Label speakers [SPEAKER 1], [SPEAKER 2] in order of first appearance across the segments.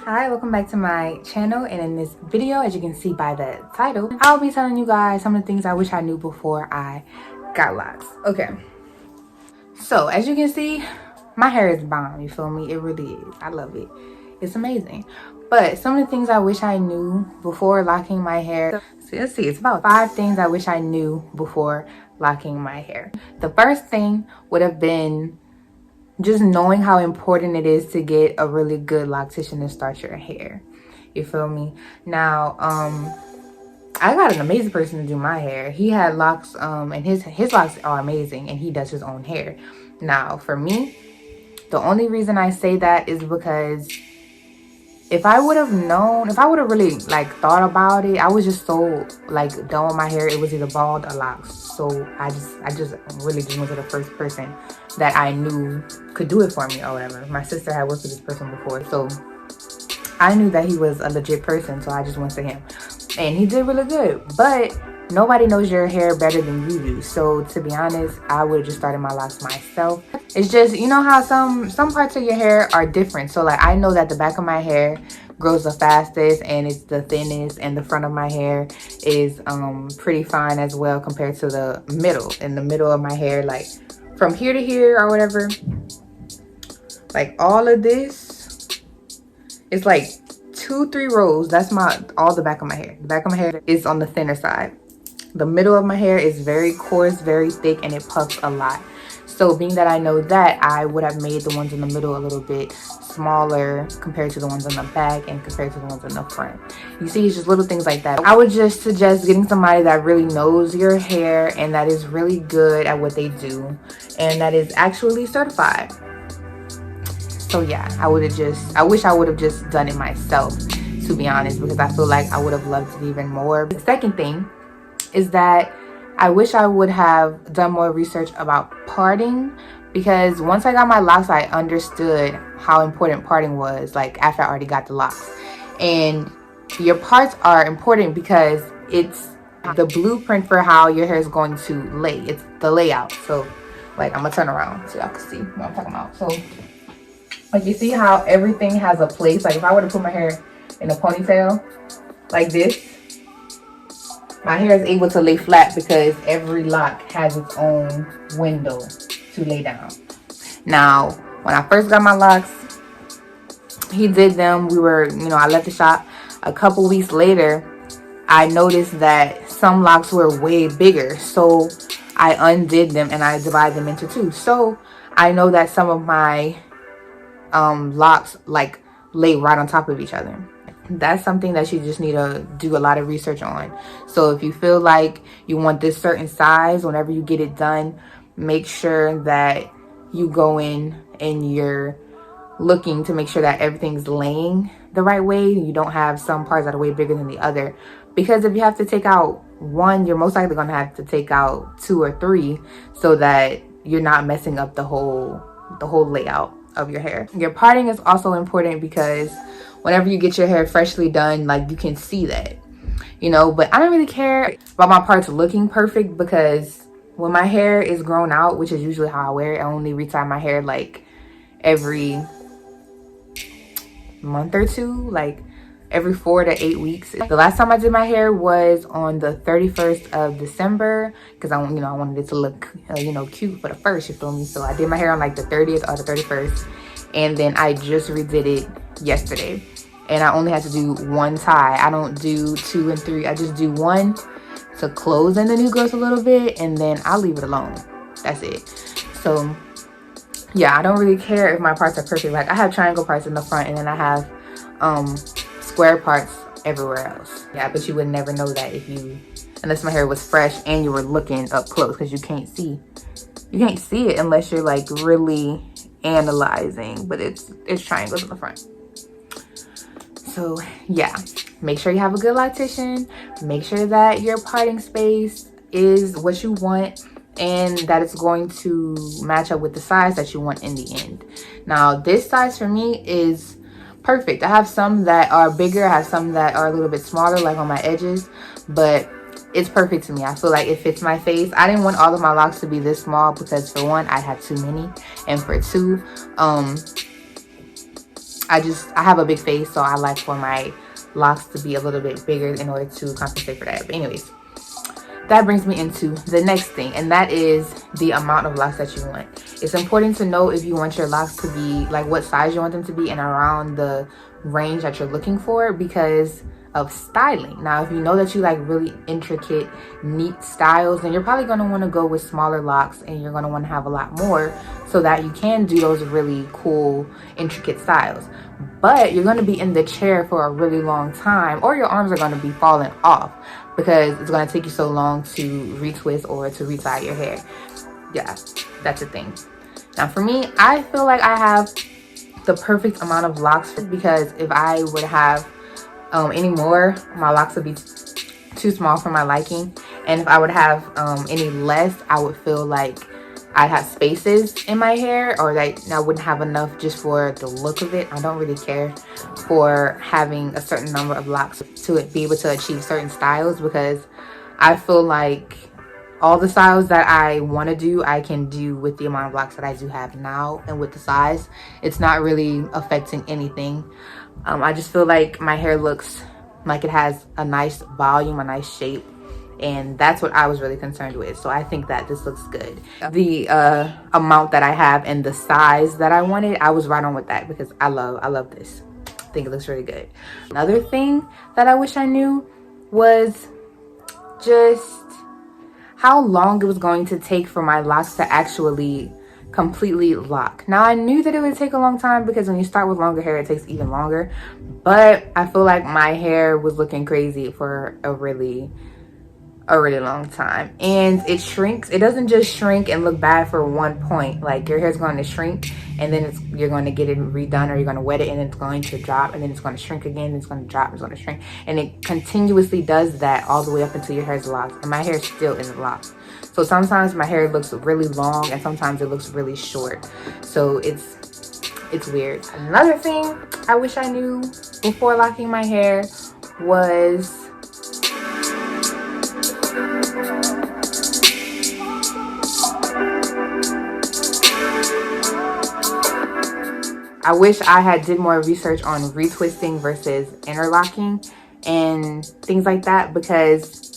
[SPEAKER 1] Hi, welcome back to my channel, and in this video, as you can see by the title, I'll be telling you guys some of the things I wish I knew before I got locks. Okay, so as you can see, my hair is bomb, you feel me? It really is. I love it. It's amazing. But some of the things I wish I knew before locking my hair, so let's see, it's about 5 things I wish I knew before locking my hair. The first thing would have been just knowing how important it is to get a really good loctician to start your hair. You feel me? Now, I got an amazing person to do my hair. He had locks, and his locks are amazing, and he does his own hair. Now, for me, the only reason I say that is because if I would have known, if I would have really thought about it, I was just so done with my hair. It was either bald or locks. So I just really just went to the first person that I knew could do it for me or whatever. My sister had worked with this person before, so I knew that he was a legit person, so I just went to him, and he did really good. But nobody knows your hair better than you do. So to be honest, I would have just started my locks myself. It's just, you know how some parts of your hair are different. So I know that the back of my hair grows the fastest and it's the thinnest, and the front of my hair is pretty fine as well compared to the middle. In the middle of my hair, from here to here or whatever, all of this, it's 2-3 rows. That's all the back of my hair. The back of my hair is on the thinner side. The middle of my hair is very coarse, very thick, and it puffs a lot. So being that I know that, I would have made the ones in the middle a little bit smaller compared to the ones on the back and compared to the ones in the front. You see, it's just little things like that. I would just suggest getting somebody that really knows your hair and that is really good at what they do and that is actually certified. So yeah, I wish I would have just done it myself, to be honest, because I feel like I would have loved it even more. The second thing is that I wish I would have done more research about parting, because once I got my locks, I understood how important parting was, after I already got the locks. And your parts are important because it's the blueprint for how your hair is going to lay. It's the layout. So I'm gonna turn around so y'all can see what I'm talking about. So you see how everything has a place. If I were to put my hair in a ponytail like this, my hair is able to lay flat because every lock has its own window to lay down. Now, when I first got my locks, he did them. I left the shop. A couple weeks later, I noticed that some locks were way bigger. So I undid them and I divided them into 2. So I know that some of my locks lay right on top of each other. That's something that you just need to do a lot of research on. So if you feel like you want this certain size, whenever you get it done, make sure that you go in and you're looking to make sure that everything's laying the right way. You don't have some parts that are way bigger than the other, because if you have to take out one, you're most likely going to have to take out 2 or 3 so that you're not messing up the whole layout of your hair. Your parting is also important because whenever you get your hair freshly done, you can see that, but I don't really care about my parts looking perfect, because when my hair is grown out, which is usually how I wear it, I only retie my hair every month or 2, every 4 to 8 weeks. The last time I did my hair was on the 31st of December, because I wanted it to look cute for the first, you feel me? So I did my hair on the 30th or the 31st, and then I just redid it yesterday, and I only had to do 1 tie. I don't do 2 and 3. I just do 1 to close in the new growth a little bit, and then I'll leave it alone. That's it. So yeah, I don't really care if my parts are perfect. I have triangle parts in the front, and then I have square parts everywhere else. Yeah, but you would never know that unless my hair was fresh and you were looking up close, because you can't see it unless you're really analyzing. But it's triangles in the front. So yeah, make sure you have a good loctician. Make sure that your parting space is what you want and that it's going to match up with the size that you want in the end. Now, this size for me is perfect. I have some that are bigger. I have some that are a little bit smaller, on my edges, but it's perfect to me. I feel like it fits my face. I didn't want all of my locks to be this small because, for one, I have too many, and for 2, I have a big face, so I like for my locks to be a little bit bigger in order to compensate for that. But anyways, that brings me into the next thing, and that is the amount of locks that you want. It's important to know if you want your locks to be like what size you want them to be and around the range that you're looking for, because of styling. Now, if you know that you like really intricate, neat styles, then you're probably going to want to go with smaller locks, and you're going to want to have a lot more so that you can do those really cool, intricate styles. But you're going to be in the chair for a really long time, or your arms are going to be falling off because it's going to take you so long to retwist or to retie your hair. Yeah, that's a thing. Now for me, I feel like I have the perfect amount of locks, because if I would have any more, my locks would be too small for my liking, and if I would have any less, I would feel like I'd have spaces in my hair, or like I wouldn't have enough just for the look of it. I don't really care for having a certain number of locks to be able to achieve certain styles, because I feel like all the styles that I want to do, I can do with the amount of locks that I do have now, and with the size, it's not really affecting anything. I just feel like my hair looks like it has a nice volume, a nice shape, and that's what I was really concerned with. So I think that this looks good. The amount that I have and the size that I wanted, I was right on with that, because I love this. I think it looks really good. Another thing that I wish I knew was just how long it was going to take for my locks to actually completely lock. Now, I knew that it would take a long time, because when you start with longer hair, it takes even longer. But I feel like my hair was looking crazy for a really long time, and it shrinks. It doesn't just shrink and look bad for one point. Like, your hair's going to shrink, and then you're going to get it redone, or you're going to wet it, and it's going to drop, and then it's going to shrink again, and it's going to drop, it's going to shrink, and it continuously does that all the way up until your hair's locked, and my hair still isn't locked. So sometimes my hair looks really long, and sometimes it looks really short. So it's weird. Another thing I wish I knew before locking my hair was I wish I had did more research on retwisting versus interlocking and things like that, because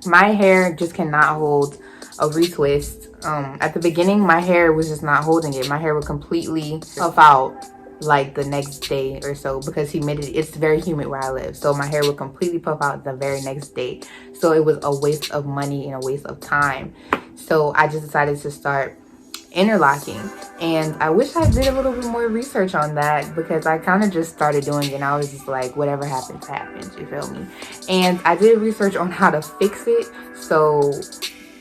[SPEAKER 1] my hair just cannot hold a retwist. At the beginning, my hair was just not holding it. My hair would completely puff out like the next day or so, because humidity, it's very humid where I live, so my hair would completely puff out the very next day. So it was a waste of money and a waste of time. So I just decided to start interlocking, and I wish I did a little bit more research on that, because I kind of just started doing it and I was just like, whatever happens happens, you feel me? And I did research on how to fix it, so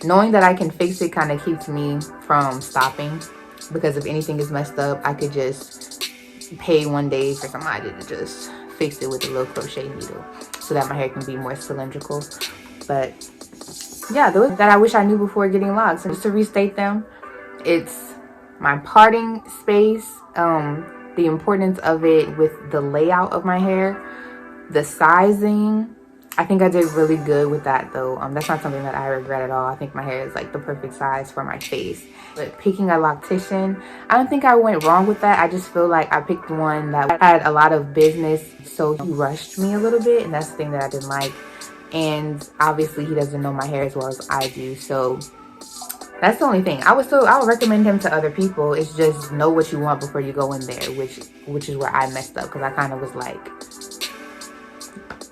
[SPEAKER 1] knowing that I can fix it kind of keeps me from stopping, because if anything is messed up, I could just pay one day for somebody to just fix it with a little crochet needle, so that my hair can be more cylindrical. But yeah, those that I wish I knew before getting locks. And just to restate them, it's my parting space, the importance of it with the layout of my hair, the sizing. I think I did really good with that, though. That's not something that I regret at all. I think my hair is like the perfect size for my face. But picking a loctician, I don't think I went wrong with that. I just feel like I picked one that had a lot of business, so he rushed me a little bit, and that's the thing that I didn't like. And obviously he doesn't know my hair as well as I do, so that's the only thing. I would recommend him to other people. It's just know what you want before you go in there, which is where I messed up, because I kind of was like,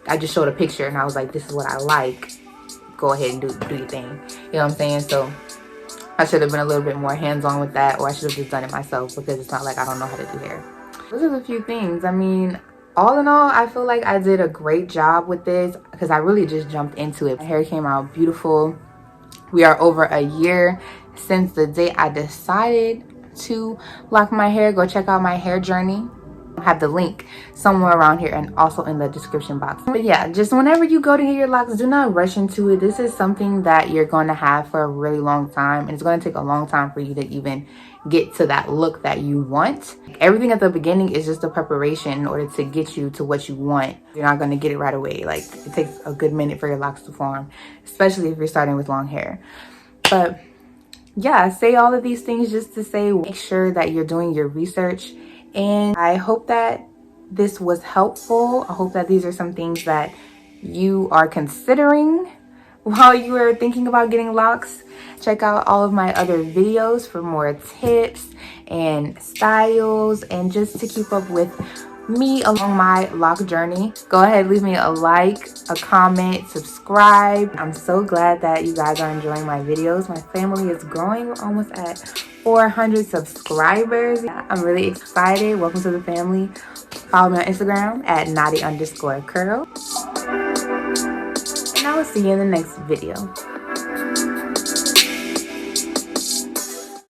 [SPEAKER 1] I just showed a picture and I was like, this is what I like. Go ahead and do your thing. You know what I'm saying? So I should have been a little bit more hands-on with that, or I should have just done it myself, because it's not like I don't know how to do hair. Those are the few things. I mean, all in all, I feel like I did a great job with this, because I really just jumped into it. My hair came out beautiful. We are over a year since the day I decided to lock my hair. Go check out my hair journey. I have the link somewhere around here and also in the description box. But yeah, just whenever you go to get your locks, do not rush into it. This is something that you're going to have for a really long time, and it's going to take a long time for you to even get to that look that you want. Everything at the beginning is just a preparation in order to get you to what you want. You're not going to get it right away. Like, it takes a good minute for your locks to form, especially if you're starting with long hair. But yeah, I say all of these things just to say, make sure that you're doing your research And I hope that this was helpful. I hope that these are some things that you are considering while you are thinking about getting locks. Check out all of my other videos for more tips and styles and just to keep up with me along my lock journey. Go ahead, leave me a like, a comment, subscribe. I'm so glad that you guys are enjoying my videos. My family is growing. We're almost at 400 subscribers. I'm really excited. Welcome to the family. Follow me on Instagram at Knotty_CurL. And I will see you in the next video.